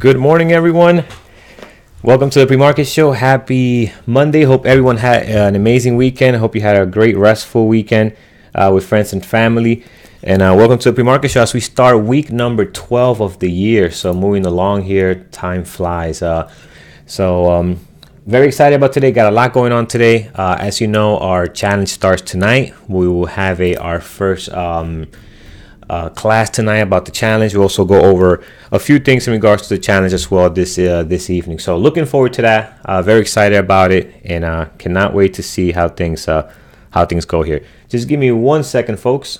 Good morning, everyone. Welcome to the pre-market show. Happy Monday. Hope everyone had an amazing weekend. Hope you had a great restful weekend with friends and family. And welcome to the pre-market show as we start week number 12 of the year. So moving along here, time flies. Very excited about today. Got a lot going on today. As you know, our challenge starts tonight. We will have our first class tonight about the challenge. We'll also go over a few things in regards to the challenge as well this evening. So looking forward to that. Very excited about it, and cannot wait to see how things go here. Just give me 1 second, folks.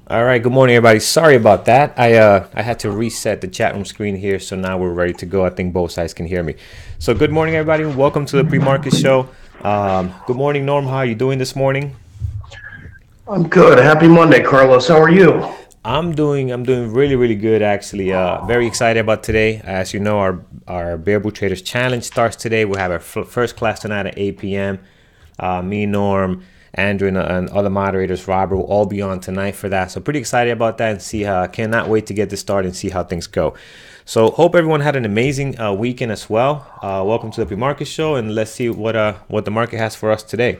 All right, good morning, everybody. Sorry about that. I had to reset the chat room screen here, so now we're ready to go. I think both sides can hear me. So good morning, everybody. Welcome to the pre-market show. Good morning, Norm. How are you doing this morning? I'm good. Happy Monday, Carlos. How are you? I'm doing really, really good, actually. Very excited about today. As you know, our Bear Bull Traders Challenge starts today. We'll have our first class tonight at 8 p.m. Me, Norm, Andrew, and other moderators, Robert, will all be on tonight for that. So pretty excited about that and cannot wait to get this started and see how things go. So hope everyone had an amazing weekend as well. Welcome to the pre-market show, and let's see what the market has for us today.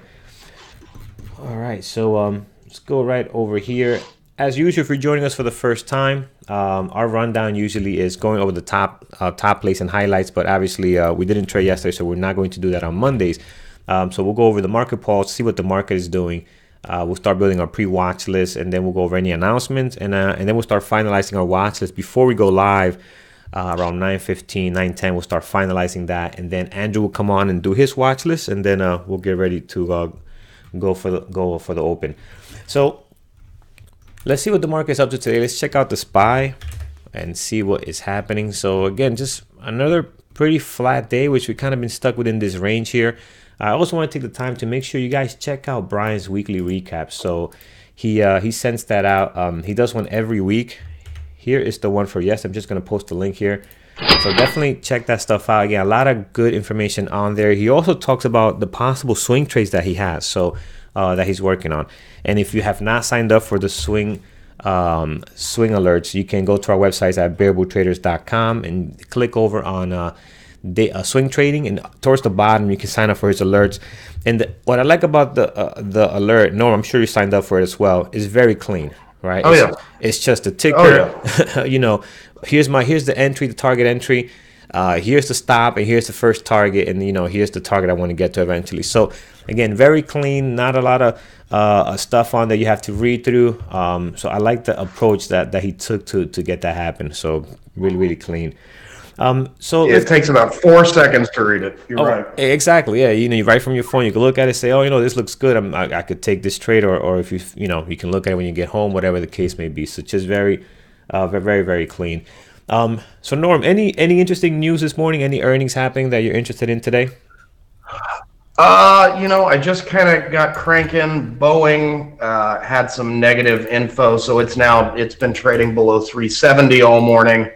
All right, so let's go right over here. As usual, if you're joining us for the first time, our rundown usually is going over the top plays and highlights, but obviously we didn't trade yesterday, so we're not going to do that on Mondays. So we'll go over the market pulse, see what the market is doing. We'll start building our pre-watch list, and then we'll go over any announcements, and then we'll start finalizing our watch list before we go live. Around 9:15, 9:10, we'll start finalizing that, and then Andrew will come on and do his watch list, and then we'll get ready to go for the open. So let's see what the market is up to today. Let's check out the SPY and see what is happening. So again, just another pretty flat day, which we've kind of been stuck within this range here. I also want to take the time to make sure you guys check out Brian's weekly recap. So he sends that out. He does one every week. Here is the one for yes. I'm just going to post the link here. So definitely check that stuff out. Again, a lot of good information on there. He also talks about the possible swing trades that he has, so that he's working on. And if you have not signed up for the swing alerts, you can go to our website at bearbulltraders.com and click over on swing trading, and towards the bottom you can sign up for his alerts. And what I like about the alert, no, I'm sure you signed up for it as well, is very clean. Right? It's just a ticker. You know, here's the entry, the target entry. Here's the stop, and here's the first target, and here's the target I want to get to eventually. So again, very clean, not a lot of stuff on that you have to read through. So I like the approach that he took to get that happen. So really clean. So it takes about 4 seconds to read it. You're right. Exactly. Yeah. You write from your phone, you can look at it, say, oh, this looks good. I could take this trade, or if you can look at it when you get home, whatever the case may be. So just very clean. So Norm, any interesting news this morning? Any earnings happening that you're interested in today? I just kind of got cranking. Boeing had some negative info, so it's been trading below 370 all morning.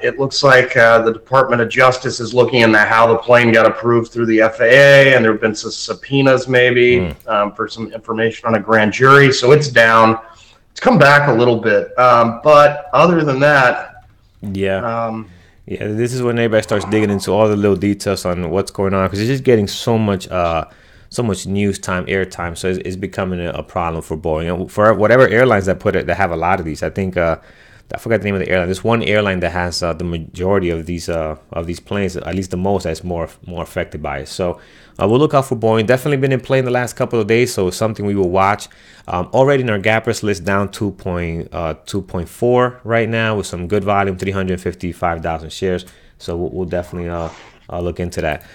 It looks like the Department of Justice is looking into how the plane got approved through the FAA, and there have been some subpoenas maybe for some information on a grand jury. So it's down. It's come back a little bit. But other than that, this is when everybody starts digging into all the little details on what's going on, because it's just getting so much news time, air time. So it's becoming a problem for Boeing, and for whatever airlines that have a lot of these. I think I forgot the name of the airline. There's one airline that has the majority of these planes, at least the most, that's more affected by it. So we'll look out for Boeing. Definitely been in play in the last couple of days, so it's something we will watch. Already in our gappers list, down 2.4 right now with some good volume, 355,000 shares. So we'll definitely look into that.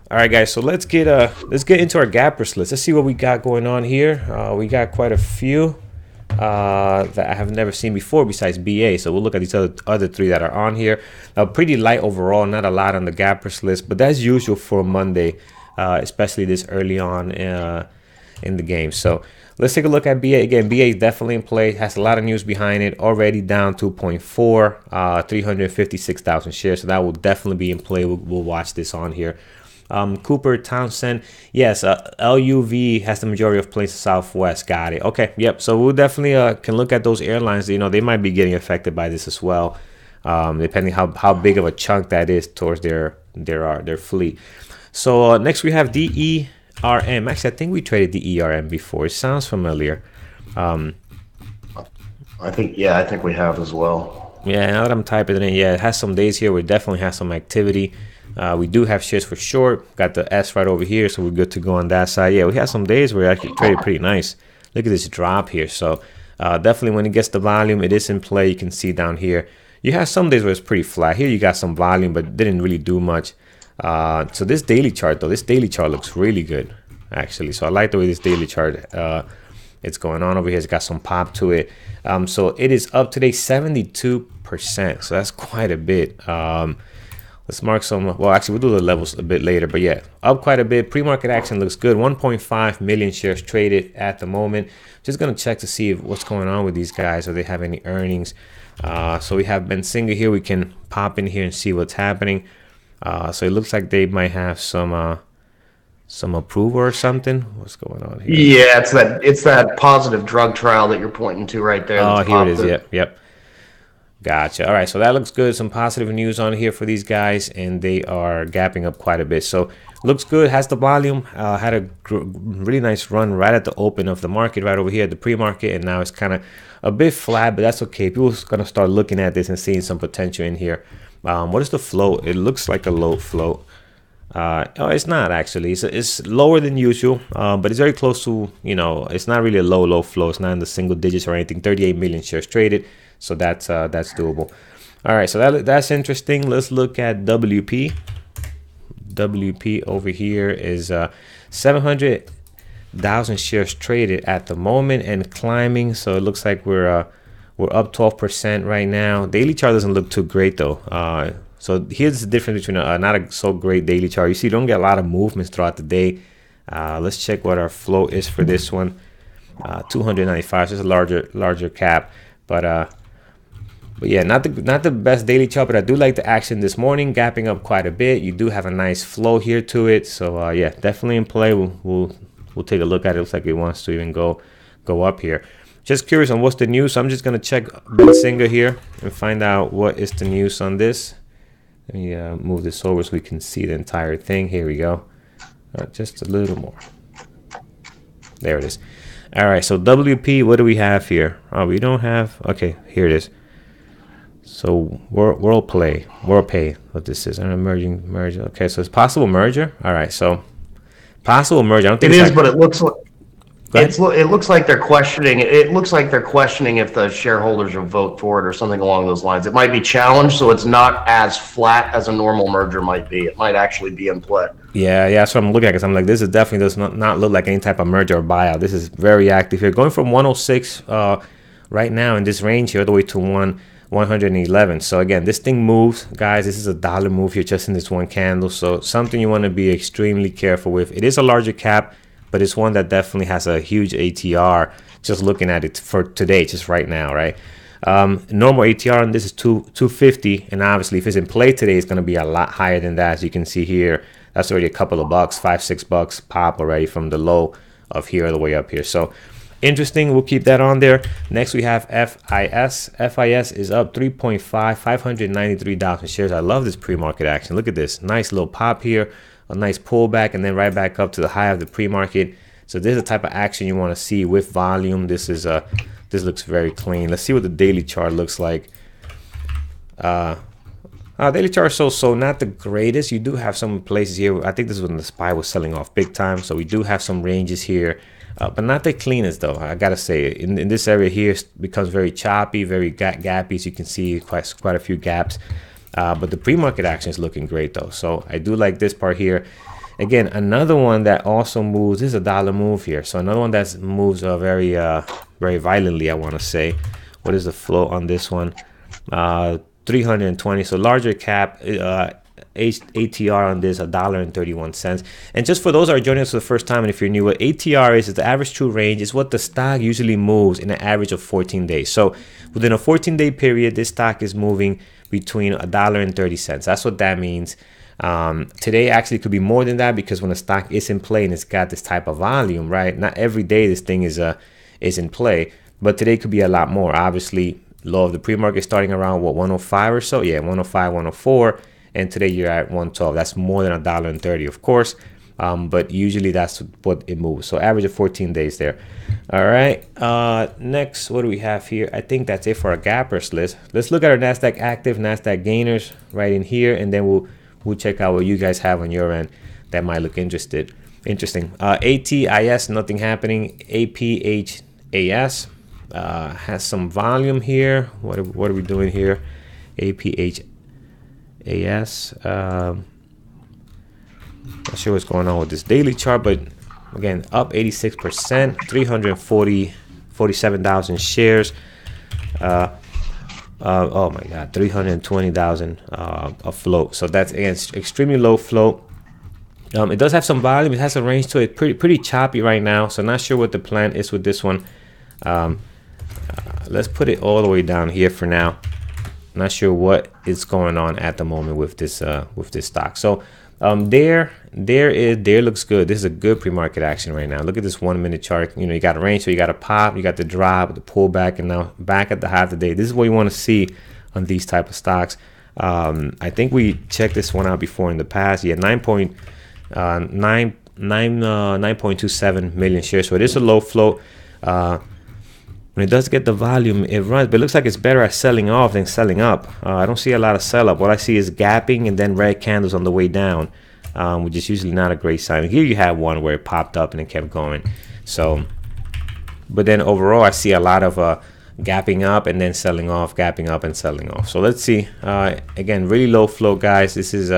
All right, guys. So let's get into our gappers list. Let's see what we got going on here. We got quite a few that I have never seen before besides BA. So we'll look at these other three that are on here. Pretty light overall, not a lot on the gappers list, but that's usual for Monday, especially this early on in the game. So let's take a look at BA. Again, BA is definitely in play, has a lot of news behind it, already down 2.4, 356,000 shares. So that will definitely be in play. We'll watch this on here. Cooper Townsend, yes, LUV has the majority of planes in Southwest. Got it. Okay, yep. So we'll definitely can look at those airlines. They might be getting affected by this as well, depending how big of a chunk that is towards their fleet. So next we have DERM. Actually, I think we traded DERM before. It sounds familiar. I think we have as well. Yeah, now that I'm typing it in, it has some days here. We definitely have some activity. We do have shares for short. Got the S right over here, so we're good to go on that side. Yeah, we had some days where it actually traded pretty nice. Look at this drop here. So definitely when it gets the volume, it is in play. You can see down here. You have some days where it's pretty flat. Here you got some volume, but didn't really do much. So this daily chart, though, looks really good, actually. So I like the way this daily chart it's going on over here. It's got some pop to it. So it is up today 72%. So that's quite a bit. Let's mark some. Well, actually, we'll do the levels a bit later. But yeah, up quite a bit. Pre-market action looks good. 1.5 million shares traded at the moment. Just going to check to see what's going on with these guys, or they have any earnings. So we have Benzinga here. We can pop in here and see what's happening. So it looks like they might have some approval or something. What's going on here? Yeah, it's that positive drug trial that you're pointing to right there. Oh, here it is. Yep. Gotcha. All right, so that looks good. Some positive news on here for these guys, and they are gapping up quite a bit. So looks good. Has the volume. Had a really nice run right at the open of the market, right over here at the pre-market, and now it's kind of a bit flat, but that's okay. People are gonna start looking at this and seeing some potential in here. What is the float? It looks like a low float. Oh, it's not actually. It's lower than usual, but it's very close to, you know, it's not really a low flow. It's not in the single digits or anything. 38 million shares traded, so that's doable. All right, so that's interesting. Let's look at WP. WP over here is 700,000 shares traded at the moment and climbing. So it looks like we're up 12% right now. Daily chart doesn't look too great though. So here's the difference between not a so great daily chart. You see, you don't get a lot of movements throughout the day. Let's check what our flow is for this one. 295. So it's a larger cap, but yeah, not the best daily chart. But I do like the action this morning, gapping up quite a bit. You do have a nice flow here to it. So yeah, definitely in play. We'll take a look at it. Looks like it wants to even go up here. Just curious on what's the news. So I'm just gonna check Benzinga here and find out what is the news on this. Let me move this over so we can see the entire thing. Here we go. Just a little more. There it is. All right, so WP, what do we have here? Oh, we don't have, okay, here it is. So world pay, what this is, an emerging merger. Okay, so it's possible merger. All right, so possible merger. I don't think it is, but it looks like it looks like they're questioning. It looks like they're questioning if the shareholders will vote for it or something along those lines. It might be challenged, so it's not as flat as a normal merger might be. It might actually be in play. Yeah, that's what I'm looking at. Because I'm like, this is definitely does not look like any type of merger or buyout. This is very active here, going from 106 right now in this range here all the way to 111. So again, this thing moves, guys. This is a dollar move here just in this one candle. So something you want to be extremely careful with. It is a larger cap, but it's one that definitely has a huge ATR. Just looking at it for today, just right now, right? Normal ATR on this is 250, and obviously if it's in play today, it's going to be a lot higher than that. As you can see here, that's already a couple of bucks, $5-6 pop already from the low of here all the way up here. So interesting. We'll keep that on there. Next we have FIS. FIS is up 3.5, 593,000 shares. I love this pre-market action. Look at this nice little pop here, a nice pullback, and then right back up to the high of the pre-market. So this is the type of action you want to see with volume. This looks very clean. Let's see what the daily chart looks like. Daily chart so not the greatest. You do have some places here. I think this is when the SPY was selling off big time. So we do have some ranges here, but not the cleanest though. I gotta say, in this area here, it becomes very choppy, very gappy. As you can see, quite a few gaps. But the pre-market action is looking great though. So I do like this part here. Again, another one that also moves. This is a dollar move here. So another one that moves very violently, I want to say. What is the flow on this one? 320. So larger cap. ATR on this $1.31. And just for those that are joining us for the first time, and if you're new, what ATR is the average true range. Is what the stock usually moves in an average of 14 days. So within a 14-day period, this stock is moving between $1.30. That's what that means. Today actually could be more than that, because when a stock is in play and it's got this type of volume, right? Not every day this thing is in play, but today could be a lot more. Obviously, low of the pre-market starting around what, 105 or so. Yeah, 105, 104, and today you're at 112. That's more than $1.30, of course. But usually that's what it moves. So average of 14 days there. All right. Next, what do we have here? I think that's it for our gappers list. Let's look at our NASDAQ active, NASDAQ gainers right in here, and then we'll check out what you guys have on your end that might look interesting. ATIS, nothing happening. APHAS has some volume here. What are we doing here? APHAS. Not sure what's going on with this daily chart, but again, up 86%, 47,000 shares. Oh my God, 320,000 afloat. So that's, again, extremely low float. It does have some volume. It has a range to it. Pretty choppy right now. So not sure what the plan is with this one. Let's put it all the way down here for now. Not sure what is going on at the moment with this stock. So there looks good. This is a good pre-market action right now. Look at this 1 minute chart. You know, you got a range, so you got a pop, you got the drop, the pullback, and now back at the high of the day. This is what you want to see on these type of stocks. I think we checked this one out before in the past. Yeah, 9.27 million shares. So it is a low float. When it does get the volume, it runs, but it looks like it's better at selling off than selling up. I don't see a lot of sell up. What I see is gapping and then red candles on the way down, which is usually not a great sign. Here you have one where it popped up and it kept going. So, but then overall, I see a lot of gapping up and then selling off, gapping up and selling off. So let's see. Again, really low flow, guys. This is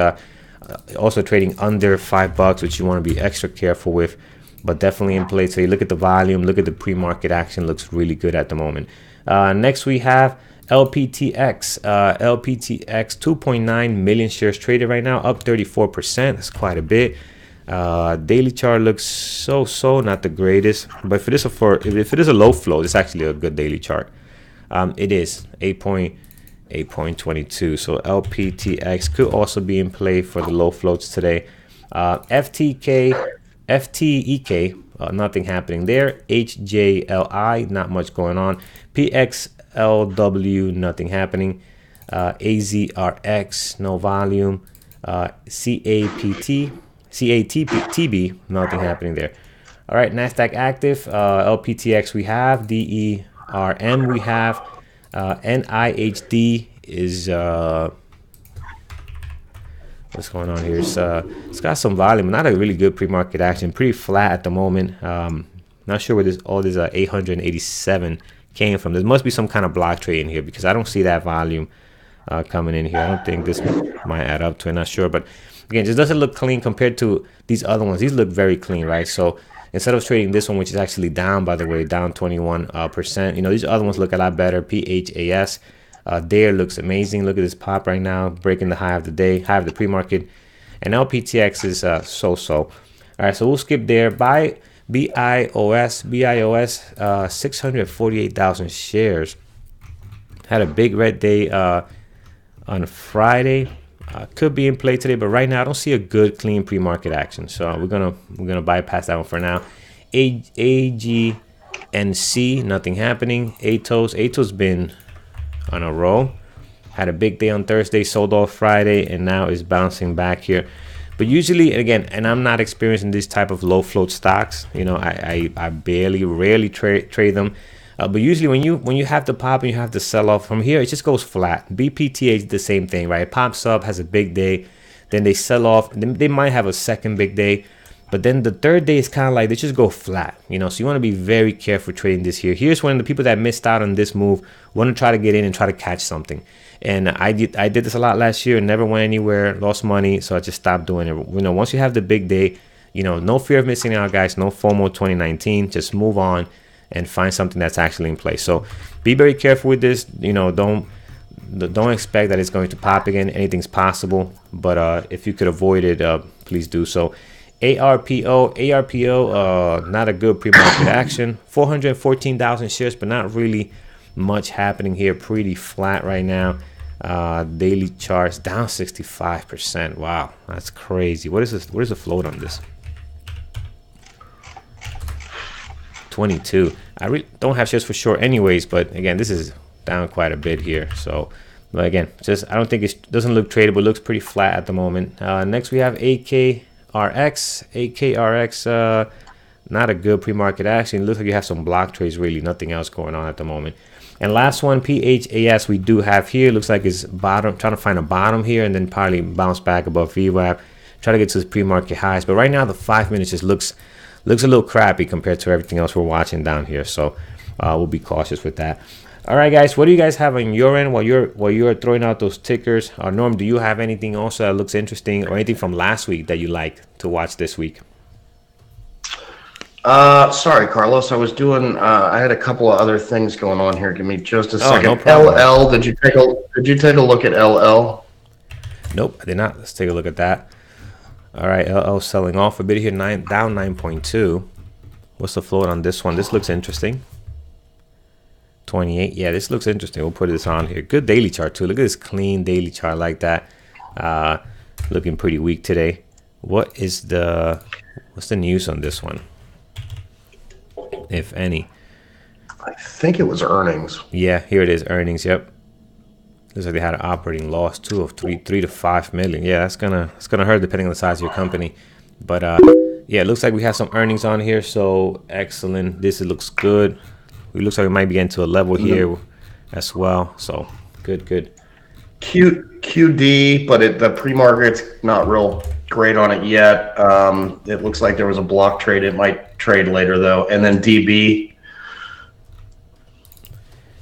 also trading under $5, which you want to be extra careful with, but definitely in play. So you look at the volume, look at the pre-market action, looks really good at the moment. Next we have LPTX. LPTX, 2.9 million shares traded right now, up 34%. That's quite a bit. Daily chart looks so not the greatest, but if it is a low flow, it's actually a good daily chart. It is 8.22. So LPTX could also be in play for the low floats today. FTEK, nothing happening there. HJLI, not much going on. PXLW, nothing happening. AZRX, no volume. CATB, nothing happening there. All right, NASDAQ active. LPTX we have. DERM we have. NIHD is what's going on here? It's got some volume, not a really good pre-market action, pretty flat at the moment. Not sure where all this 887 came from. There must be some kind of block trade in here because I don't see that volume coming in here. I don't think this might add up to it, not sure. But again, this doesn't look clean compared to these other ones. These look very clean, right? So instead of trading this one, which is actually down, by the way, down 21%, you know, these other ones look a lot better. PHAS there looks amazing. Look at this pop right now, breaking the high of the day, high of the pre-market. And LPTX is so-so. All right, so we'll skip there. Buy BIOS, 648,000 shares. Had a big red day on Friday. Could be in play today, but right now I don't see a good clean pre-market action. So we're gonna bypass that one for now. AGNC, nothing happening. Atos been on a roll. Had a big day on Thursday, sold off Friday, and now is bouncing back here. But usually, again, and I'm not experiencing this type of low float stocks. You know, I rarely trade them. But usually when you have to pop and you have to sell off from here, it just goes flat. BPTH is the same thing, right? It pops up, has a big day, then they sell off. Then they might have a second big day, but then the third day is kind of like they just go flat, you know. So you want to be very careful trading this here. Here's one of the people that missed out on this move. Want to try to get in and try to catch something. And I did this a lot last year and never went anywhere, lost money, so I just stopped doing it. You know, once you have the big day, you know, no fear of missing out, guys. No FOMO 2019. Just move on and find something that's actually in place. So be very careful with this. You know, don't expect that it's going to pop again. Anything's possible, but if you could avoid it, please do so. ARPO, not a good pre-market action. 414,000 shares, but not really much happening here. Pretty flat right now. Daily charts down 65%. Wow, that's crazy. What is this? What is the float on this? 22. I really don't have shares for sure anyways, but again, this is down quite a bit here. So, but again, just I don't think it doesn't look tradable. It looks pretty flat at the moment. Next we have AKRX, not a good pre-market action. It looks like you have some block trades, really nothing else going on at the moment. And last one, PHAS, we do have here. Looks like it's bottom, trying to find a bottom here and then probably bounce back above VWAP, try to get to the pre-market highs. But right now the 5 minutes just looks a little crappy compared to everything else we're watching down here. So we'll be cautious with that. All right, guys, what do you guys have on your end while you're throwing out those tickers? Norm, do you have anything also that looks interesting or anything from last week that you like to watch this week? Sorry, Carlos. I was doing. I had a couple of other things going on here. Give me just a second. No problem. LL. Did you take a look at LL? Nope, I did not. Let's take a look at that. All right, LL selling off a bit here, down 9.2. What's the float on this one? This looks interesting. 28. Yeah, this looks interesting. We'll put this on here. Good daily chart too. Look at this clean daily chart like that. Looking pretty weak today. What's the news on this one, if any? I think it was earnings. Yeah, here it is, earnings. Yep. Looks like they had an operating loss too of 3 to 5 million. Yeah, it's gonna hurt depending on the size of your company. But yeah, it looks like we have some earnings on here. So excellent. This it looks good. It looks like we might be getting to a level here as well. So good. QD, but the pre-market's not real great on it yet. It looks like there was a block trade. It might trade later though. And then DB.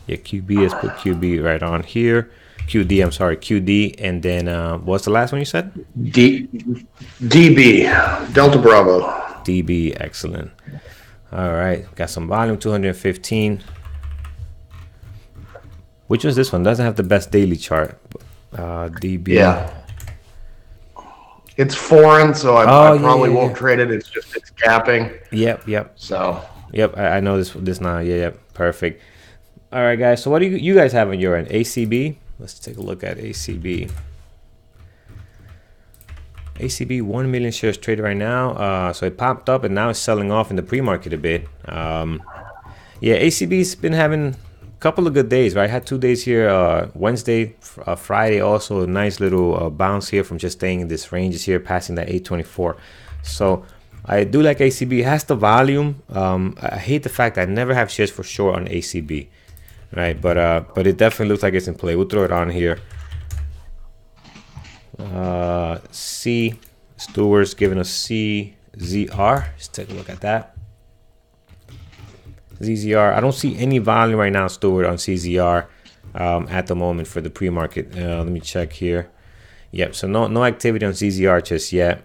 Yeah, QB has put QB right on here. QD, I'm sorry, QD. And then what's the last one you said? DB, Delta Bravo. DB, excellent. All right, got some volume, 215. Which was this one? Doesn't have the best daily chart. DB. Yeah. It's foreign, so I probably won't trade it. It's gapping. Yep. So. Yep, I know this now. Yeah, perfect. All right, guys. So what do you guys have on your end? ACB. Let's take a look at ACB. ACB 1 million shares traded right now. So it popped up and now it's selling off in the pre-market a bit. Yeah, ACB's been having a couple of good days, right? I had 2 days here, Wednesday, Friday, also a nice little bounce here from just staying in this range here, passing that 824. So I do like ACB. It has the volume. I hate the fact I never have shares for short on ACB, right? But it definitely looks like it's in play. We'll throw it on here. C Stewart's giving us CZR. Let's take a look at that. ZZR. I don't see any volume right now, Stewart, on CZR at the moment for the pre-market. Let me check here. Yep. So no activity on CZR just yet.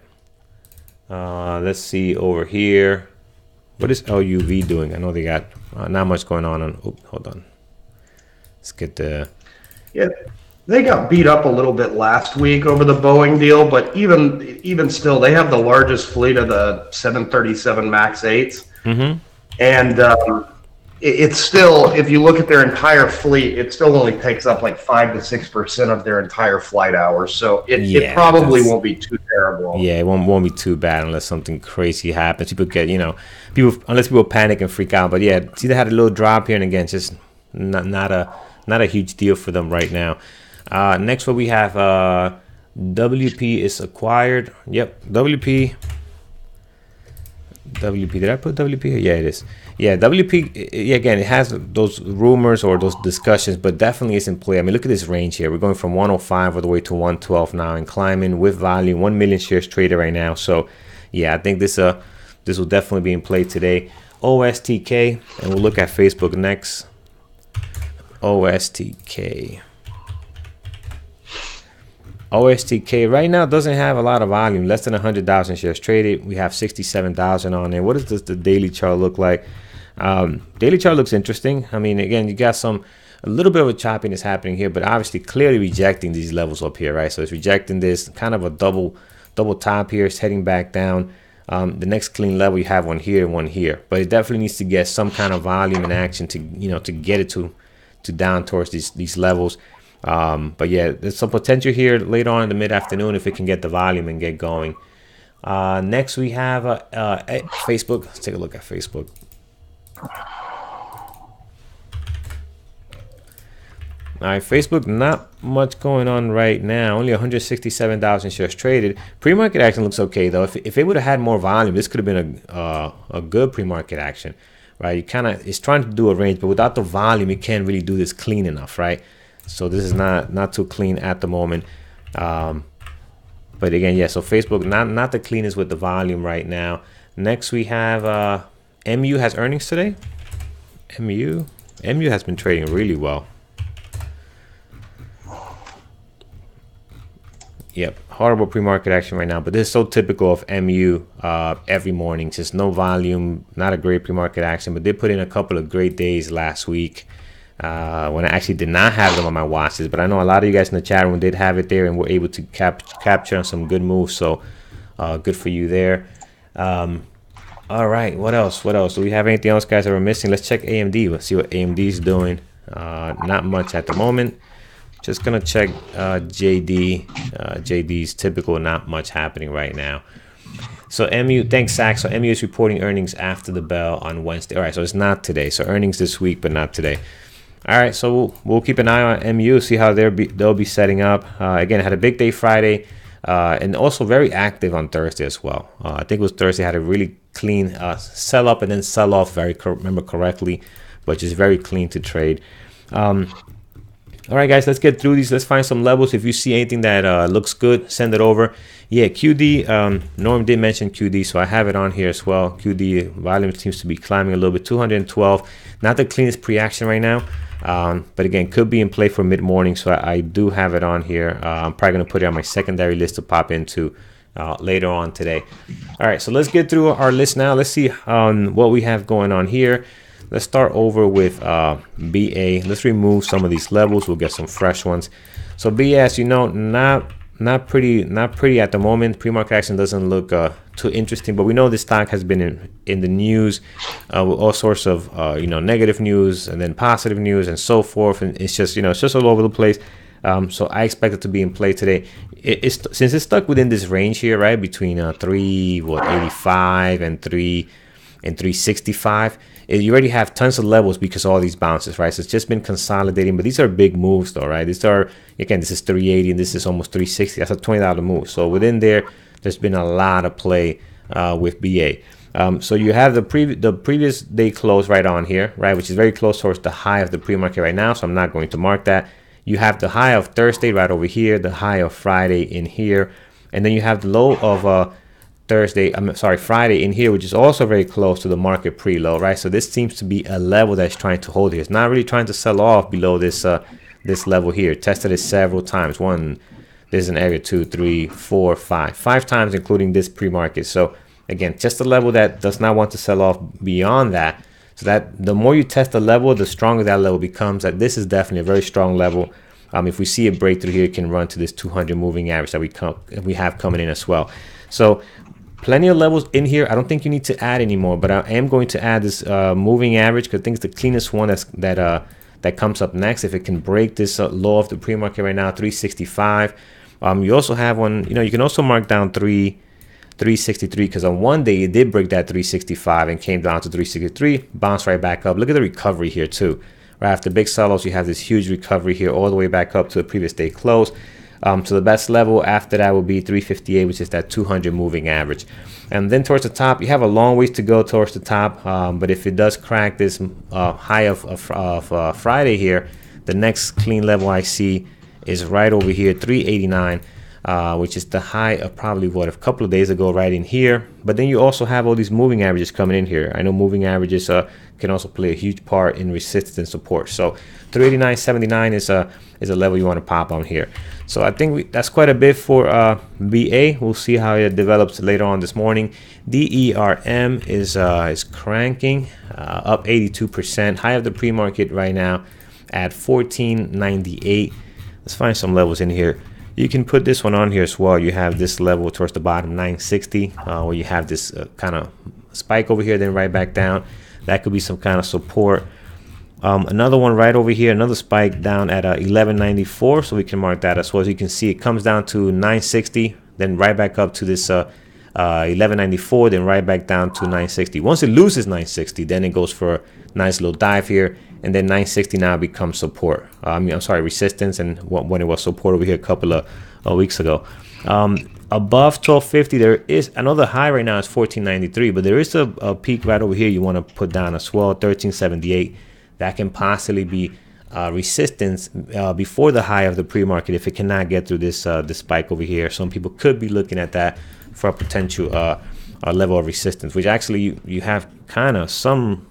Let's see over here. What is LUV doing? I know they got not much going on. Hold on. Let's get the. Yeah. They got beat up a little bit last week over the Boeing deal, but even still, they have the largest fleet of the 737 MAX 8s. Mm-hmm. And it's still, if you look at their entire fleet, it still only takes up like 5 to 6% of their entire flight hours. So it probably won't be too terrible. Yeah, it won't be too bad unless something crazy happens. People get, unless people panic and freak out. But yeah, see, they had a little drop here, and again, just not a huge deal for them right now. Next, what we have, WP is acquired. Yep, WP. Did I put WP here? Yeah, it is. Yeah, WP, again, it has those rumors or those discussions, but definitely is in play. I mean, look at this range here. We're going from 105 all the way to 112 now and climbing with volume. 1 million shares traded right now. So, yeah, I think this will definitely be in play today. OSTK, and we'll look at Facebook next. OSTK right now doesn't have a lot of volume, less than 100,000 shares traded. We have 67,000 on there. What does the daily chart look like? Daily chart looks interesting. I mean, again, you got a little bit of a choppiness happening here, but obviously clearly rejecting these levels up here, right? So it's rejecting this kind of a double top here. It's heading back down. The next clean level, you have one here and one here, but it definitely needs to get some kind of volume and action to get it to down towards these levels. But yeah, there's some potential here later on in the mid-afternoon if it can get the volume and get going. Next, we have Facebook. Let's take a look at Facebook. All right, Facebook, not much going on right now. Only 167,000 shares traded. Pre-market action looks okay, though. If it would have had more volume, this could have been a good pre-market action, right? It's trying to do a range, but without the volume, it can't really do this clean enough, right? So this is not too clean at the moment. But again, yeah, so Facebook, not the cleanest with the volume right now. Next, we have MU has earnings today. MU has been trading really well. Yep, horrible pre-market action right now, but this is so typical of MU every morning. Just no volume, not a great pre-market action, but they put in a couple of great days last week when I actually did not have them on my watches. But I know a lot of you guys in the chat room did have it there and were able to capture on some good moves, so good for you there. All right, what else? Do we have anything else, guys, that we're missing? Let's check AMD. Let's see what AMD is doing. Not much at the moment. Just gonna check JD. JD's typical, not much happening right now. So MU, thanks Zach. So MU is reporting earnings after the bell on Wednesday. All right, so it's not today. So earnings this week, but not today. All right, so we'll keep an eye on MU, see how they'll be setting up. Again, had a big day Friday, and also very active on Thursday as well. I think it was Thursday, had a really clean sell up and then sell off, remember correctly, but just very clean to trade. All right, guys, let's get through these. Let's find some levels. If you see anything that looks good, send it over. Yeah, QD, Norm did mention QD, so I have it on here as well. QD volume seems to be climbing a little bit, 212. Not the cleanest pre-action right now, but again, could be in play for mid-morning, so I do have it on here. I'm probably going to put it on my secondary list to pop into later on today. All right, so let's get through our list now. Let's see what we have going on here. Let's start over with BA. Let's remove some of these levels. We'll get some fresh ones. So BA, as you know, not pretty at the moment. Pre-market action doesn't look too interesting, but we know this stock has been in the news with all sorts of negative news and then positive news and so forth, and it's just it's just all over the place. So I expect it to be in play today. Since it's stuck within this range here, right, between 385 and 365. You already have tons of levels because of all these bounces, right? So it's just been consolidating, but these are big moves though, right? These are, again, this is 380 and this is almost 360. That's a $20 move. So within there's been a lot of play with BA. So you have the previous day close right on here, right, which is very close towards the high of the pre-market right now. So I'm not going to mark that. You have the high of Thursday right over here, the high of Friday in here, and then you have the low of Friday in here, which is also very close to the market pre-low, right? So this seems to be a level that's trying to hold here. It's not really trying to sell off below this this level here. Tested it several times. There's an area 2, 3, 4, 5 times, including this pre-market. So again, just a level that does not want to sell off beyond that. So that the more you test the level, the stronger that level becomes. That this is definitely a very strong level. If we see a breakthrough here, it can run to this 200 moving average that we have coming in as well. So plenty of levels in here. I don't think you need to add anymore, but I am going to add this moving average because I think it's the cleanest one that comes up next. If it can break this low of the pre-market right now, 365. You also have one, you can also mark down 363 because on one day it did break that 365 and came down to 363, bounced right back up. Look at the recovery here too. Right after big sell-offs, you have this huge recovery here all the way back up to the previous day close. So the best level after that will be 358, which is that 200 moving average. And then towards the top, you have a long ways to go towards the top. But if it does crack this high of Friday here, the next clean level I see is right over here, 389, which is the high of probably a couple of days ago right in here. But then you also have all these moving averages coming in here. I know moving averages can also play a huge part in resistance and support. So 389.79 is a level you want to pop on here. So I think that's quite a bit for BA. We'll see how it develops later on this morning. DERM is cranking up 82%. High of the pre-market right now at 1498. Let's find some levels in here. You can put this one on here as well. You have this level towards the bottom, 960, where you have this kind of spike over here, then right back down. That could be some kind of support. Another one right over here, another spike down at 1194, so we can mark that as well. As you can see, it comes down to 960, then right back up to this 1194, then right back down to 960. Once it loses 960, then it goes for a nice little dive here, and then 960 now becomes support. Resistance, and when it was support over here a couple of weeks ago. Above 1250, there is another high right now. It's 1493, but there is a peak right over here you want to put down as well, 1378. That can possibly be resistance before the high of the pre-market if it cannot get through this spike over here. Some people could be looking at that for a potential level of resistance, which actually you have kind of some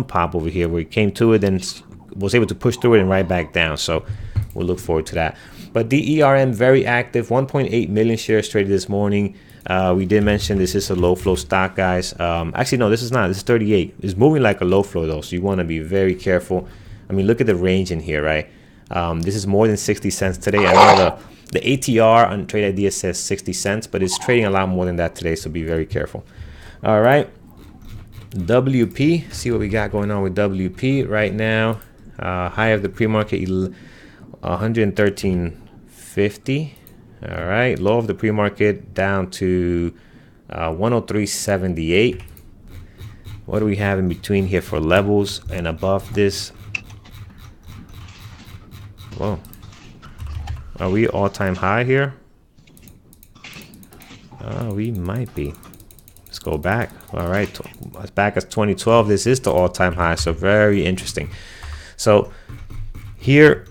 pop over here where it came to it and was able to push through it and right back down. So we'll look forward to that. But DERM very active, 1.8 million shares traded this morning. We did mention this is a low flow stock, guys. Actually, no, this is not. This is 38. It's moving like a low flow though, so you want to be very careful. I mean, look at the range in here, right? This is more than 60 cents today. I know the ATR on Trade Idea says 60 cents, but it's trading a lot more than that today, so be very careful. All right, WP. See what we got going on with WP right now. High of the pre-market 113.50. All right, low of the pre-market down to 103.78. What do we have in between here for levels and above this? Whoa. Are we all-time high here? We might be. Let's go back. All right, as back as 2012. This is the all-time high, so very interesting. So here,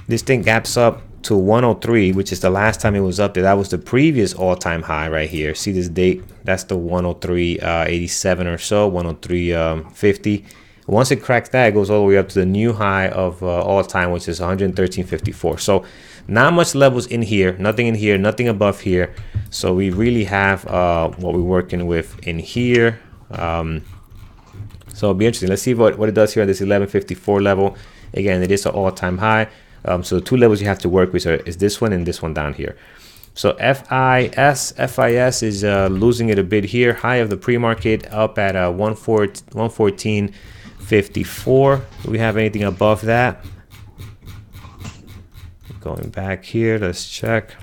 this thing gaps up to 103, which is the last time it was up there. That was the previous all-time high right here. See this date? That's the 103.87 or so, 103.50. Once it cracks that, it goes all the way up to the new high of all time, which is 113.54. So not much levels in here, nothing in here, nothing above here. So we really have what we're working with in here. So it'll be interesting. Let's see what it does here at this 1154 level. Again, it is an all-time high. So the two levels you have to work with is this one and this one down here. So FIS is losing it a bit here. High of the pre-market up at 114.54. Do we have anything above that? Going back here, let's check.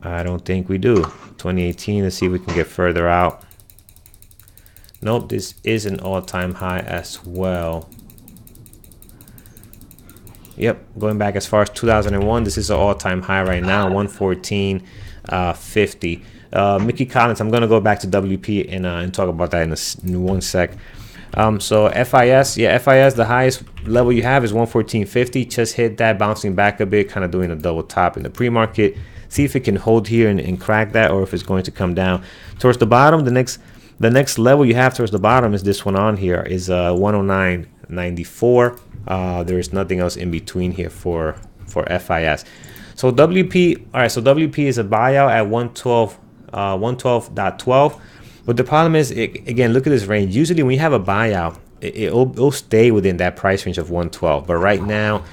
I don't think we do. 2018, let's see if we can get further out. Nope, this is an all-time high as well. Yep, going back as far as 2001, this is an all-time high right now, 114.50. Mickey Collins, I'm going to go back to WP and talk about that in one sec. So FIS, the highest level you have is 114.50. Just hit that, bouncing back a bit, kind of doing a double top in the pre-market. See if it can hold here and crack that, or if it's going to come down towards the bottom. The next level you have towards the bottom is this one on here, is 109.94. There's nothing else in between here for FIS. So WP, all right, so WP is a buyout at 112.12. But the problem is, again, look at this range. Usually when you have a buyout, it'll stay within that price range of 112. But right now,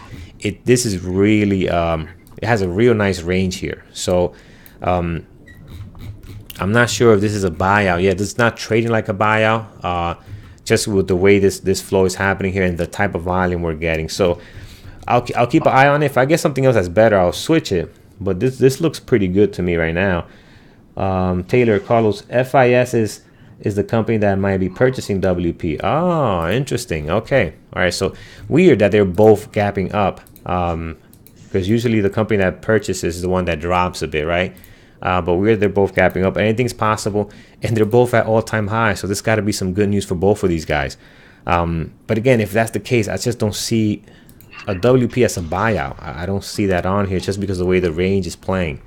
this is really, it has a real nice range here. So I'm not sure if this is a buyout. Yeah, this is not trading like a buyout. Just with the way this flow is happening here and the type of volume we're getting. So I'll keep an eye on it. If I get something else that's better, I'll switch it. But this looks pretty good to me right now. Taylor Carlos, FIS is the company that might be purchasing WP. Oh, interesting. Okay. All right. So weird that they're both gapping up. Because usually the company that purchases is the one that drops a bit, right? But weird they're both gapping up. Anything's possible, and they're both at all-time high. So this got to be some good news for both of these guys. But again, if that's the case, I just don't see a WP as a buyout. I don't see that on here just because of the way the range is playing,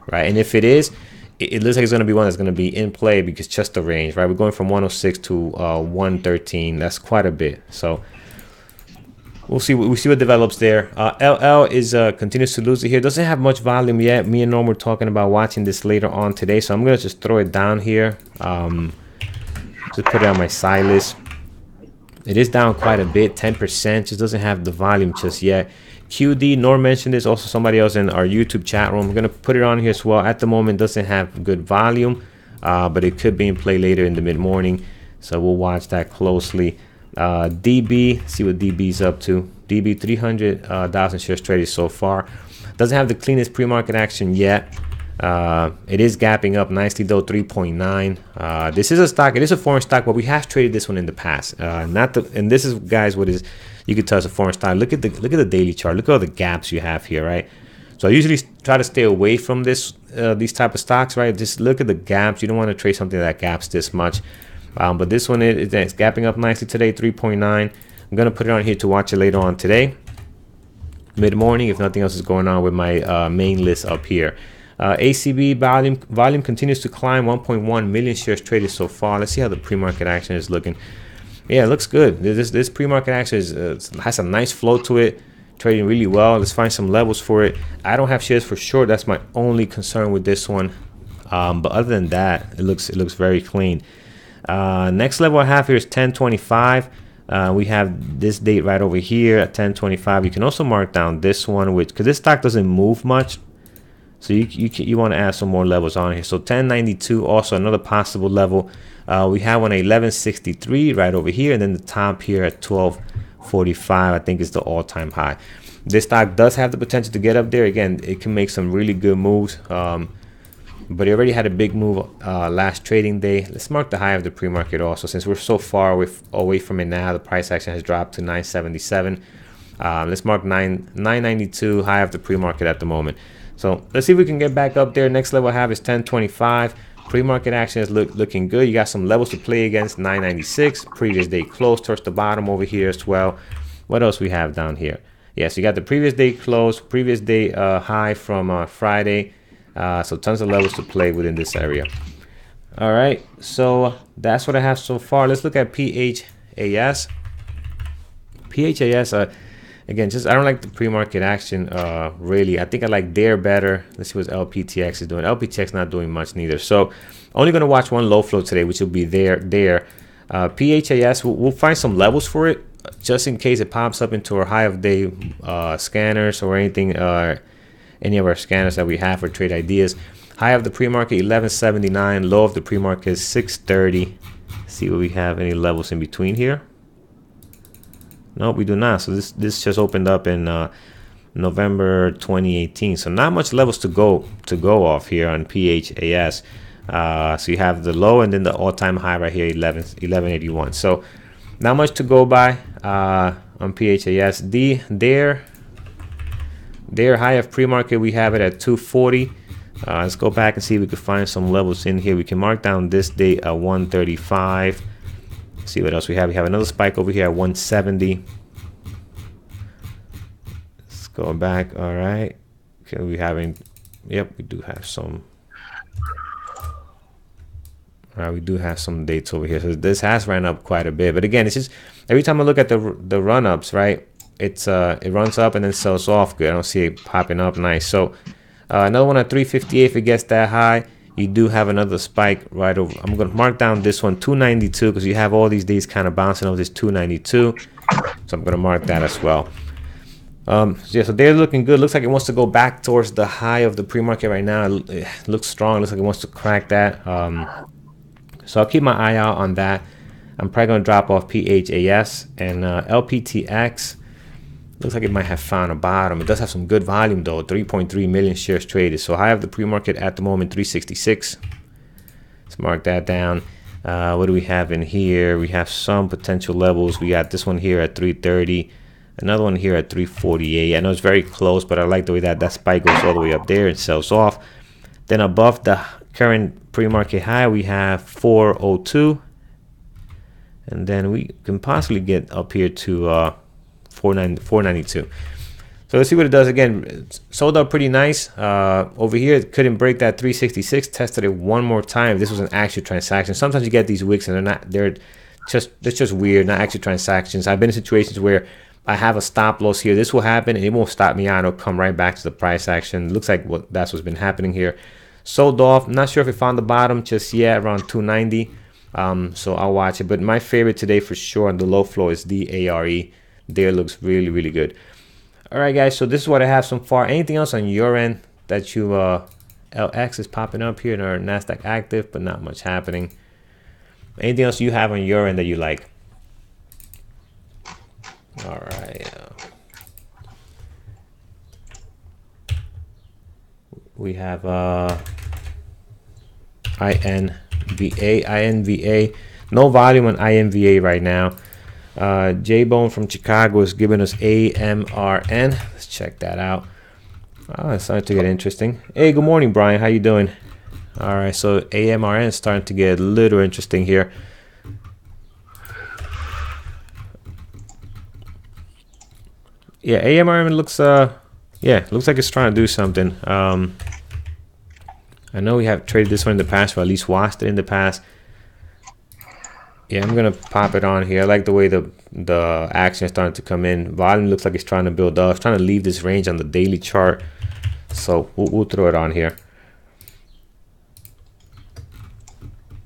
right? And if it is, it looks like it's going to be one that's going to be in play because just the range, right? We're going from 106 to 113. That's quite a bit. So we'll see what develops there. LL is continues to lose it here. Doesn't have much volume yet. Me and Norm were talking about watching this later on today, so I'm gonna just throw it down here. Just put it on my side list. It is down quite a bit, 10%. Just doesn't have the volume just yet. QD, Norm mentioned this. Also, somebody else in our YouTube chat room. I'm gonna put it on here as well. At the moment, doesn't have good volume, but it could be in play later in the mid morning. So we'll watch that closely. DB, see what DB's up to. DB 300,000 shares traded so far. Doesn't have the cleanest pre-market action yet. It is gapping up nicely though, 3.9. This is a stock. It is a foreign stock, but we have traded this one in the past. And this is, guys, what is, you can tell it's a foreign stock. Look at the daily chart. Look at all the gaps you have here, right? So I usually try to stay away from these type of stocks, right? Just look at the gaps. You don't want to trade something that gaps this much. But this one it's gapping up nicely today, 3.9. I'm gonna put it on here to watch it later on today, mid-morning, if nothing else is going on with my main list up here. ACB volume continues to climb, 1.1 million shares traded so far. Let's see how the pre-market action is looking. Yeah, it looks good. This pre-market action has a nice flow to it, trading really well. Let's find some levels for it. I don't have shares for short. That's my only concern with this one. But other than that, it looks very clean. Next level I have here is 1025. We have this date right over here at 1025. You can also mark down this one, which, because this stock doesn't move much, so you want to add some more levels on here. So 1092, also another possible level. We have one at 1163 right over here, and then the top here at 1245 I think is the all-time high. This stock does have the potential to get up there. Again, it can make some really good moves. But it already had a big move last trading day. Let's mark the high of the pre-market also. Since we're so far away from it now, the price action has dropped to 977. Let's mark 992 high of the pre-market at the moment. So let's see if we can get back up there. Next level I have is 1025. Pre-market action is looking good. You got some levels to play against. 996 previous day close towards the bottom over here as well. What else we have down here? Yes, you got the previous day close, previous day high from Friday. So tons of levels to play within this area. All right, so that's what I have so far. Let's look at PHAS. PHAS, again, just I don't like the pre-market action really. I think I like there better. Let's see what LPTX is doing. LPTX not doing much neither. So only going to watch one low flow today, which will be there. PHAS, we'll find some levels for it just in case it pops up into our high of day scanners or anything, any of our scanners that we have for trade ideas. High of the pre-market 1179, low of the pre-market is 630. See what we have, any levels in between here. No, we do not. So this just opened up in November 2018. So not much levels to go off here on PHAS. So you have the low and then the all-time high right here, 1181. So not much to go by on PHAS. Their high of pre-market, we have it at 240. Let's go back and see if we can find some levels in here. We can mark down this day at 135. See what else we have. We have another spike over here at 170. Let's go back. All right. Okay, we having. Yep, we do have some. All right, we do have some dates over here. So this has ran up quite a bit. But again, it's just every time I look at the run ups, right? It runs up and then sells off good. I don't see it popping up nice. So another one at 358. If it gets that high, you do have another spike right over. I'm going to mark down this one 292 because you have all these days kind of bouncing over this 292. So I'm going to mark that as well. Yeah, so they're looking good. Looks like it wants to go back towards the high of the pre-market right now. It looks strong. Looks like it wants to crack that. So I'll keep my eye out on that. I'm probably going to drop off PHAS and LPTX. Looks like it might have found a bottom. It does have some good volume though, 3.3 million shares traded. So high of the pre-market at the moment, 366. Let's mark that down. What do we have in here? We have some potential levels. We got this one here at 330. Another one here at 348. I know it's very close, but I like the way that spike goes all the way up there and sells off. Then above the current pre-market high, we have 402. And then we can possibly get up here to 492. So let's see what it does. Again, it sold out pretty nice. Over here, it couldn't break that 366. Tested it one more time. This was an actual transaction. Sometimes you get these wicks and they're just weird, not actual transactions. I've been in situations where I have a stop loss here. This will happen and it won't stop me out. It'll come right back to the price action. Looks like that's what's been happening here. Sold off. Not sure if it found the bottom just yet, around 290. So I'll watch it. But my favorite today for sure on the low flow is the ARE. There looks really, really good. All right, guys. So this is what I have so far. Anything else on your end that you LX is popping up here in our NASDAQ active, but not much happening. Anything else you have on your end that you like? All right. We have INVA. No volume on INVA right now. J-Bone from Chicago is giving us AMRN. Let's check that out. Oh, it's starting to get interesting. Hey, good morning, Brian. How you doing? All right, so AMRN is starting to get a little interesting here. Yeah, AMRN looks looks like it's trying to do something. I know we have traded this one in the past, or at least watched it in the past. Yeah, I'm gonna pop it on here. I like the way the action is starting to come in. Volume looks like it's trying to build up. It's trying to leave this range on the daily chart. So we'll throw it on here.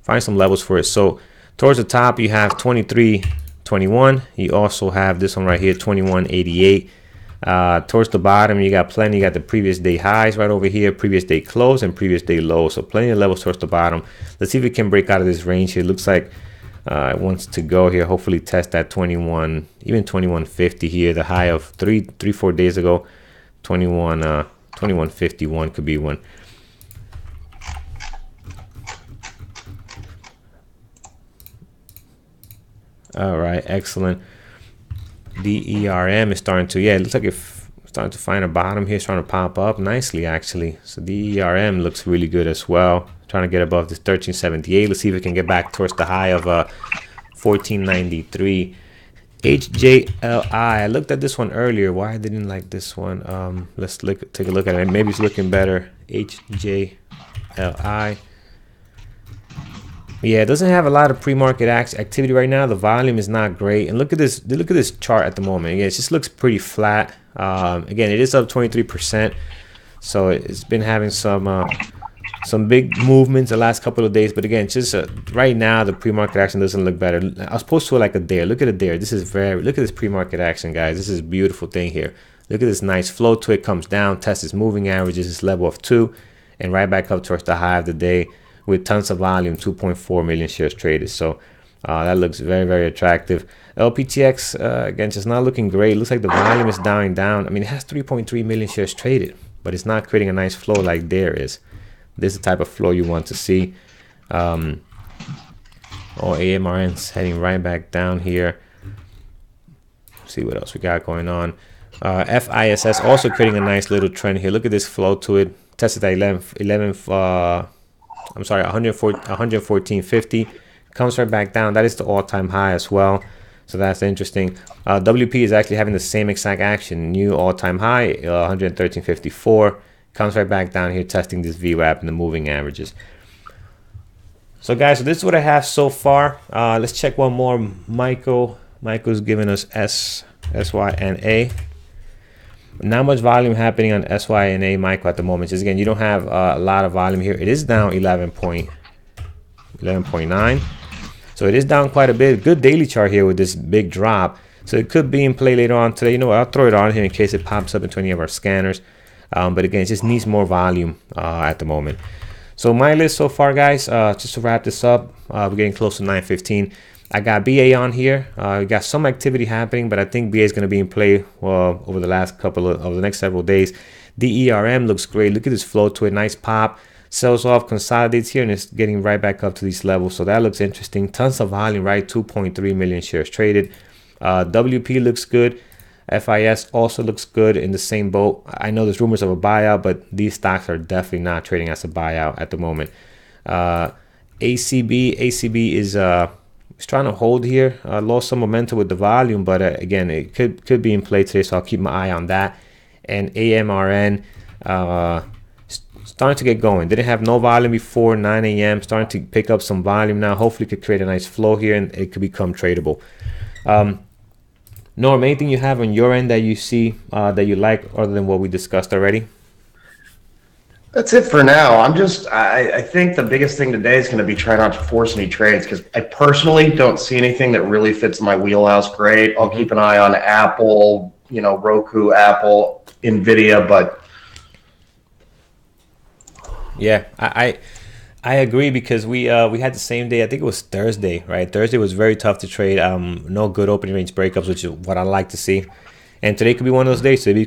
Find some levels for it. So towards the top you have 23.21. You also have this one right here, 21.88. Towards the bottom you got plenty. You got the previous day highs right over here, previous day close and previous day low. So plenty of levels towards the bottom. Let's see if we can break out of this range here. Looks like it wants to go here. Hopefully test that 21, even 21.50 here. The high of 4 days ago. 21.51 could be one. All right, excellent. DERM is starting to, yeah, it looks like it's starting to find a bottom here. It's trying to pop up nicely, actually. So DERM looks really good as well. Trying to get above this 1378. Let's see if we can get back towards the high of 1493. HJLI. I looked at this one earlier. Why I didn't like this one? Let's take a look at it. Maybe it's looking better. HJLI. Yeah, it doesn't have a lot of pre-market activity right now. The volume is not great. And look at this. Look at this chart at the moment. Again, it just looks pretty flat. Again, it is up 23%. So it's been having some big movements the last couple of days, but again, just right now the pre-market action doesn't look better. I was supposed to like a dare. Look at a dare. This is look at this pre-market action, guys. This is a beautiful thing here. Look at this nice flow to it. Comes down, tests its moving averages, this level of 2, and right back up towards the high of the day with tons of volume, 2.4 million shares traded. So that looks very, very attractive. LPTX again, just not looking great. Looks like the volume is dying down. I mean, it has 3.3 million shares traded, but it's not creating a nice flow like there is. This is the type of flow you want to see. AMRN's heading right back down here. Let's see what else we got going on. FISS also creating a nice little trend here. Look at this flow to it. Tested at 114.50. Comes right back down. That is the all-time high as well. So that's interesting. WP is actually having the same exact action. New all-time high, 113.54. Comes right back down here, testing this VWAP and the moving averages. So guys, so this is what I have so far. Let's check one more. Michael's giving us SYNA. Not much volume happening on SYNA, Michael, at the moment. Just again, you don't have a lot of volume here. It is down 11.9. So it is down quite a bit. Good daily chart here with this big drop. So it could be in play later on today. You know what? I'll throw it on here in case it pops up into any of our scanners. But again, it just needs more volume at the moment. So my list so far, guys, just to wrap this up, we're getting close to 9:15. I got BA on here. We got some activity happening, but I think BA is going to be in play over the next several days. DERM looks great. Look at this flow to a nice pop. Sells off, consolidates here, and it's getting right back up to these levels. So that looks interesting. Tons of volume, right? 2.3 million shares traded. WP looks good. FIS also looks good in the same boat. I know there's rumors of a buyout, but these stocks are definitely not trading as a buyout at the moment. ACB is trying to hold here. Lost some momentum with the volume, but again, it could be in play today, so I'll keep my eye on that. And AMRN starting to get going. Didn't have no volume before 9 a.m. Starting to pick up some volume now. Hopefully, it could create a nice flow here, and it could become tradable. Norm, anything you have on your end that you see that you like other than what we discussed already? That's it for now. I think the biggest thing today is going to be try not to force any trades because I personally don't see anything that really fits my wheelhouse great. I'll keep an eye on Apple, Roku, Apple, Nvidia, but yeah, I agree because we had the same day. I think it was Thursday, right? Thursday was very tough to trade. No good opening range breakups, which is what I like to see. And today could be one of those days. Today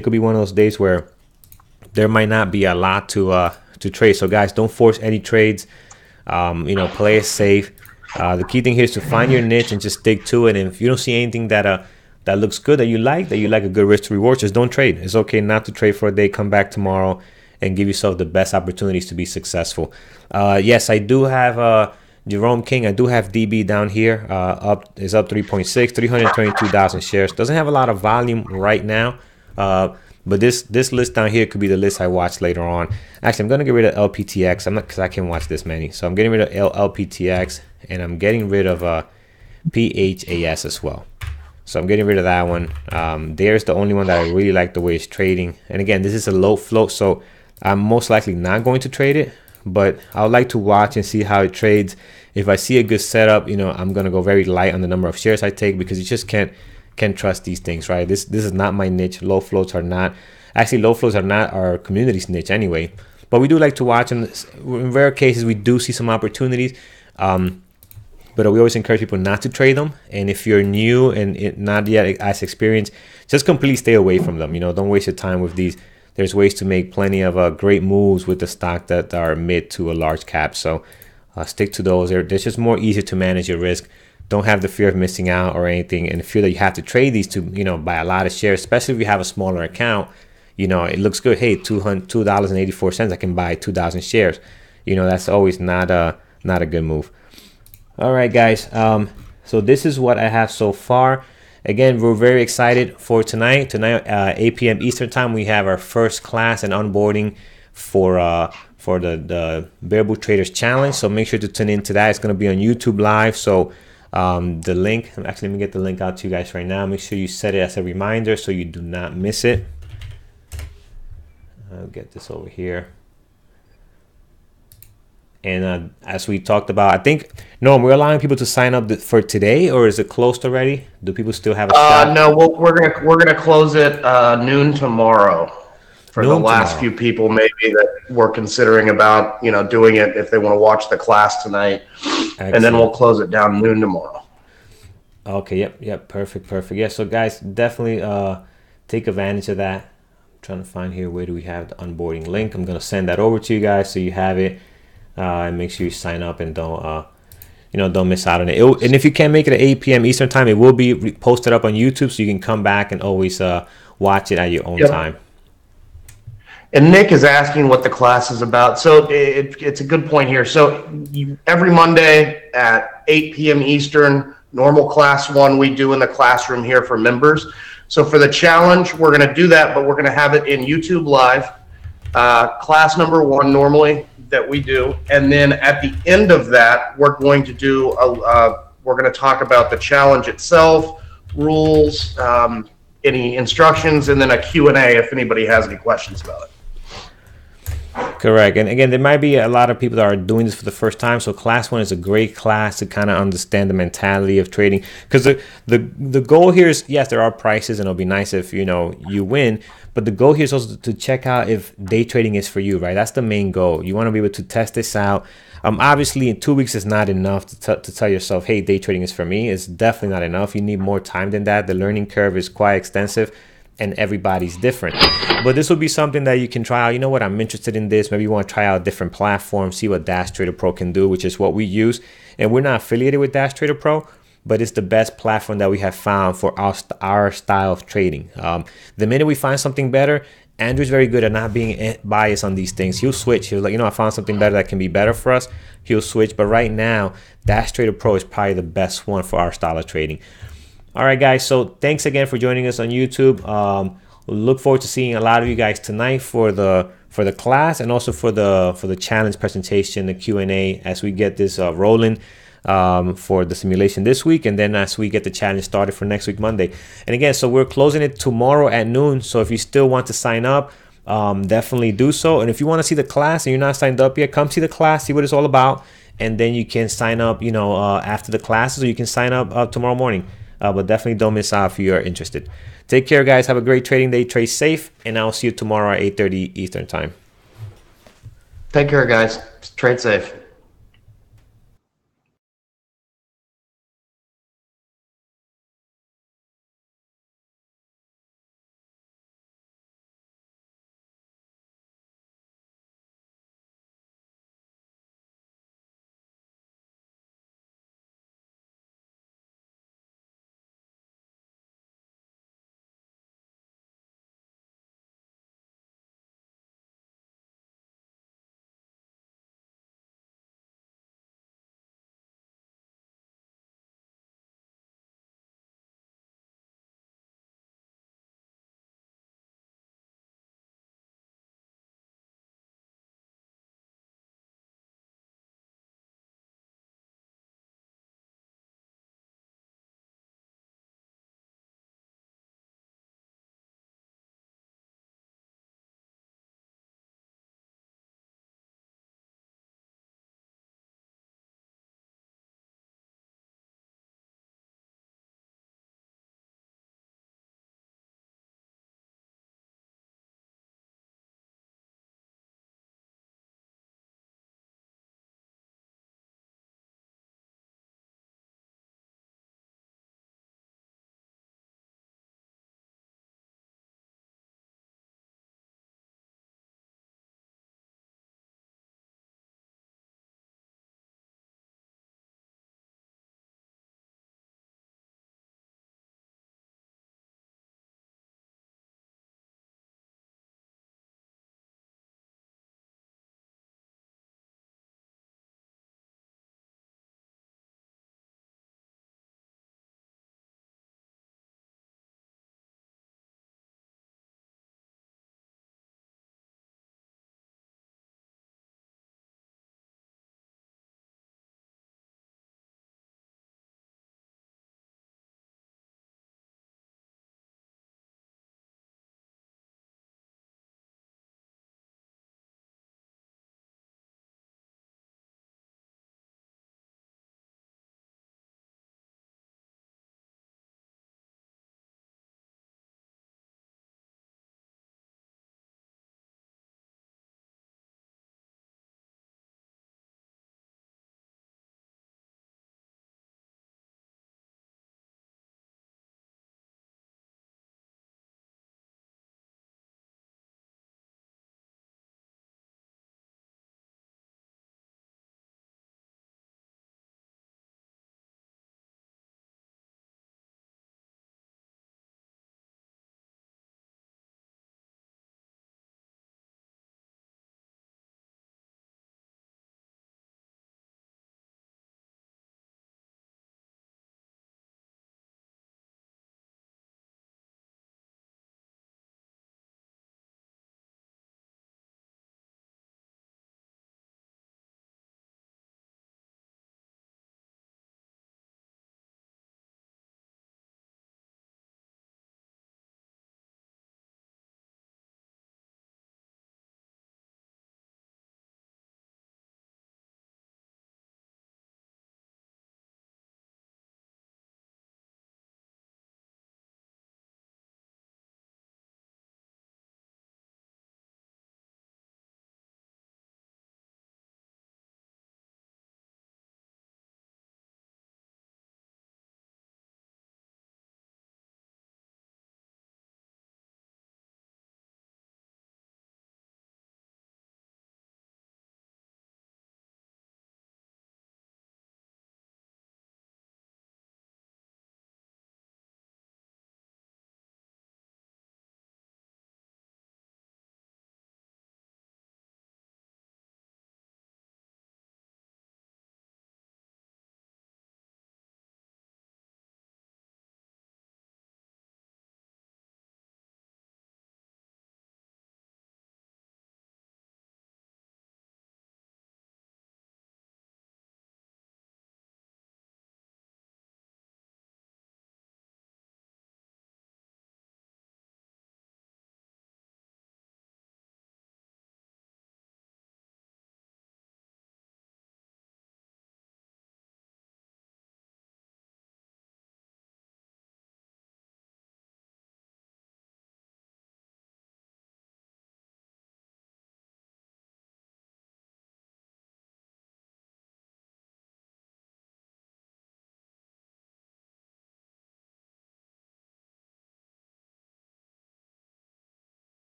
could be one of those days where there might not be a lot to trade. So guys, don't force any trades. Play it safe. The key thing here is to find your niche and just stick to it. And if you don't see anything that looks good, that you like a good risk to reward, just don't trade. It's okay not to trade for a day. Come back tomorrow and give yourself the best opportunities to be successful. Yes, I do have Jerome King. I do have DB down here. Is up 3.6, 322,000 shares. Doesn't have a lot of volume right now. But this list down here could be the list I watch later on. Actually, I'm gonna get rid of LPTX. Because I can't watch this many. So I'm getting rid of LPTX and I'm getting rid of PHAS as well. So I'm getting rid of that one. There's the only one that I really like the way it's trading. And again, this is a low float, so I'm most likely not going to trade it, but I would like to watch and see how it trades. If I see a good setup, I'm going to go very light on the number of shares I take because you just can't trust these things, right? This is not my niche. Low floats are not. Actually, low floats are not our community's niche anyway. But we do like to watch, and in rare cases, we do see some opportunities. But we always encourage people not to trade them. And if you're new and not yet as experienced, just completely stay away from them. Don't waste your time with these. There's ways to make plenty of great moves with the stock that are mid to a large cap. So stick to those. They're just more easy to manage your risk. don't have the fear of missing out or anything, and feel that you have to trade these to, you know, buy a lot of shares, especially if you have a smaller account. You know, it looks good. Hey, $2.84, I can buy 2,000 shares. You know, that's always not a good move. All right, guys. So this is what I have so far. Again, we're very excited for tonight. 8 p.m. Eastern time, we have our first class and onboarding for the Variable Traders Challenge. So make sure to tune into that. It's going to be on YouTube Live. So the link, actually, let me get the link out to you guys right now. Make sure you set it as a reminder so you do not miss it. I'll get this over here. And as we talked about, I think, no, we're allowing people to sign up for today, or is it closed already? Do people still have a shot? No, we're gonna close it noon tomorrow for the last few people maybe that were considering about, you know, doing it if they want to watch the class tonight. Excellent. And then we'll close it down noon tomorrow. Okay, yep, perfect. Yeah, so guys, definitely take advantage of that. I'm trying to find here, where do we have the onboarding link? I'm gonna send that over to you guys so you have it. And make sure you sign up and don't miss out on it. And if you can't make it at 8 p.m. Eastern time, it will be posted up on YouTube, so you can come back and always watch it at your own time. And Nick is asking what the class is about. So it's a good point here. So every Monday at 8 p.m. Eastern, normal class 1 we do in the classroom here for members. So for the challenge, we're going to do that, but we're going to have it in YouTube Live. Class number 1 normally that we do, and then at the end of that, we're going to do we're going to talk about the challenge itself, rules, any instructions, and then a Q&A if anybody has any questions about it. Correct. And again, there might be a lot of people that are doing this for the first time, so class 1 is a great class to kind of understand the mentality of trading, because the goal here is, yes, there are prices and it'll be nice if you win, but the goal here is also to check out if day trading is for you, right? That's the main goal. You want to be able to test this out. Obviously, in 2 weeks is not enough to tell yourself, hey, day trading is for me. It's definitely not enough. You need more time than that. The learning curve is quite extensive, and everybody's different. But this will be something that you can try out. You know what, I'm interested in this. Maybe you want to try out different platforms, see what Dash Trader Pro can do, which is what we use. And we're not affiliated with Dash Trader Pro, but it's the best platform that we have found for our style of trading. The minute we find something better, Andrew's very good at not being biased on these things. He'll switch. He'll like, I found something better that can be better for us. He'll switch. But right now, Dash Trader Pro is probably the best one for our style of trading. All right, guys. So thanks again for joining us on YouTube. Look forward to seeing a lot of you guys tonight for the class, and also for the challenge presentation, the Q&A, as we get this rolling for the simulation this week, and then as we get the challenge started for next week, Monday. And again, so we're closing it tomorrow at noon. So if you still want to sign up, definitely do so. And if you want to see the class and you're not signed up yet, come see the class, see what it's all about, and then you can sign up, after the classes, or you can sign up tomorrow morning. But definitely don't miss out if you are interested. Take care, guys. Have a great trading day. Trade safe, and I'll see you tomorrow at 8:30 Eastern time. Take care, guys. Trade safe.